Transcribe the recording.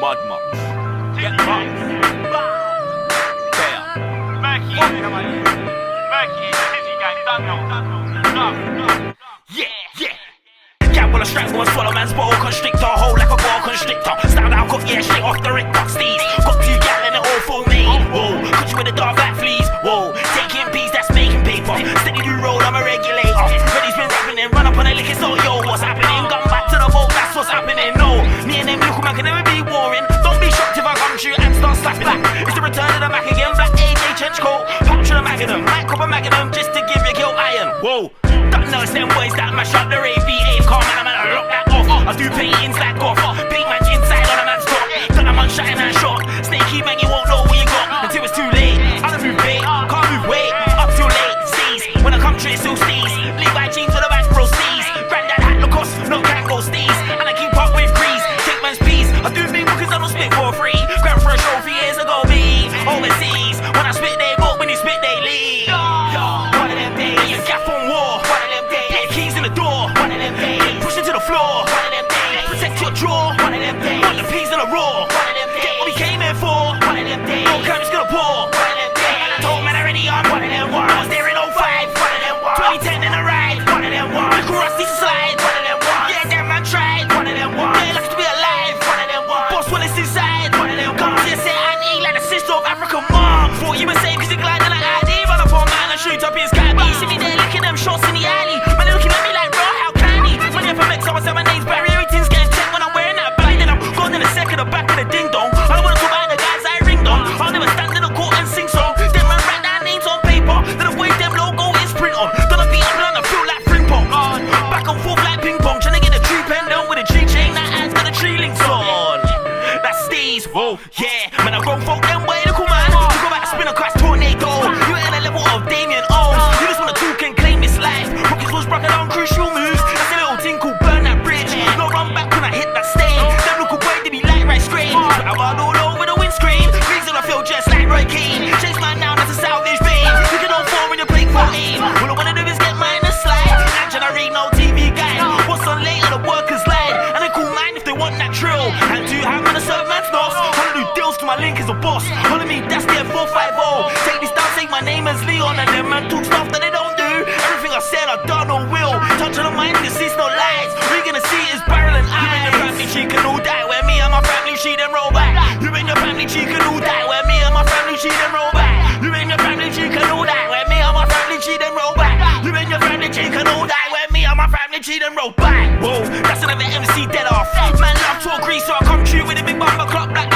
Mud mucks. Get mucks. Merky, Dizzy gang, done now. Yeah. Gal wanna strangle and swallow man's boa constrictor, hold like a boa constrictor. Stand out, got straight off the Richter. Steez, got 2 gal and it all for me. Whoa, cut you in the dark like fleas. Whoa, taking peas, that's making paper. Steady do roll, I'm a regulator. Ready's been rapping and run up on a lick, it's all yo, what's happening? Gun back to the boat, that's what's happening. No, me and them little man can never be warring. Don't be shocked if I come to you and start slapping back. It's the return of the Mac again, black AJ trench coat. Pop to the Magnum, mic up a Magnum just to give you kill iron. Whoa, don't know it's them boys that mash up the AV8. Calm man, I lock that off. I do paintings like golf. Paint man's inside on a man's top. Done a man shutting and shot. Snaky man, you won't know what you got until it's too late. I don't move bait, can't move weight. Up till late, steez. When I come to it, still steez. Levi jeans to the back, bro, steez. Granddad hat, Lacoste, no Kango steez. And I keep up with grease. Take man's peas. I do things because I don't spit for free. Grand for a trophy years ago, me. Overseas. When I spit, they vote. When you spit, they leave. One of them days. You gaff on war. One of them days. Get keys in the door. One of them days. Push into the floor. One of them days. Protect your jaw. One of them days. Want the peas in a raw. One of them days. Get what we came here for. One of them days. No cameras gonna pour. One of them days. Told man already I'm one of them ones. I was there in 05. One of them ones. 2010 in a ride. One of them ones. Little rusty slide. One of them ones. Yeah, damn man tried. One of them ones. Yeah, lucky to be alive. One of them ones. Boss Willis inside. One of them ones. Come to your set and eat like the sister of African mom. Thought you were saying cause you gliding like ID. Run up on man and shoot up his cat. See me there licking them shots in the alley. Man, they looking at me like, bro, how can he? Money up for Mex, I was my name's Barry. Everything's getting checked when I'm wearing that bag. Then I'm gone in a second, the back of the ding dong. I don't wanna talk about the guys I ringed on. I'll never stand in the court and sing song. Them man write down names on paper. Then avoid them logo is print on. Gonna be up and I feel like fring pong. Back and forth like ping pong. Trying to get a tree pen down with a G chain. That has got a tree links on. That's Steez, whoa, yeah. Man, I grown folk them way, look man. Talk about a spin across tornado. You ain't a level of Damien Owens. You just wanna talk and claim this life. Rockets was bracket on crucial moves. That's a little thing called burn that bridge. No run back when I hit that stain. Them look away, they be like right straight. But I run all over the windscreen. Reason I feel just like Roy Keane. Chase man now, that's a salvage vein. You can all 4 when you play 14. All I wanna do is get mine and slide. And I read no TV guide. What's on later, the workers line. And they call mine if they want that drill. And do have man to serve man's loss. Wanna do deals to my link as a boss. Follow me, that's the 450. Take this down, say my name is Leon. And them man talk stuff that they don't do. Everything I said, I done or will. Touch on the mind, you see no lies. All you gonna see is barrel and eyes. You and your family, she can all die. Where me and my family, she them roll back. You and your family, she can all die. Where me and my family, she them roll back. You and your family, she can all die. Where me and my family, she them roll back. You and your family, she can all die. Where me and my family, she them roll back. Whoa, that's another MC dead off. Man, love to agree, so I come true with a big bumper clock black.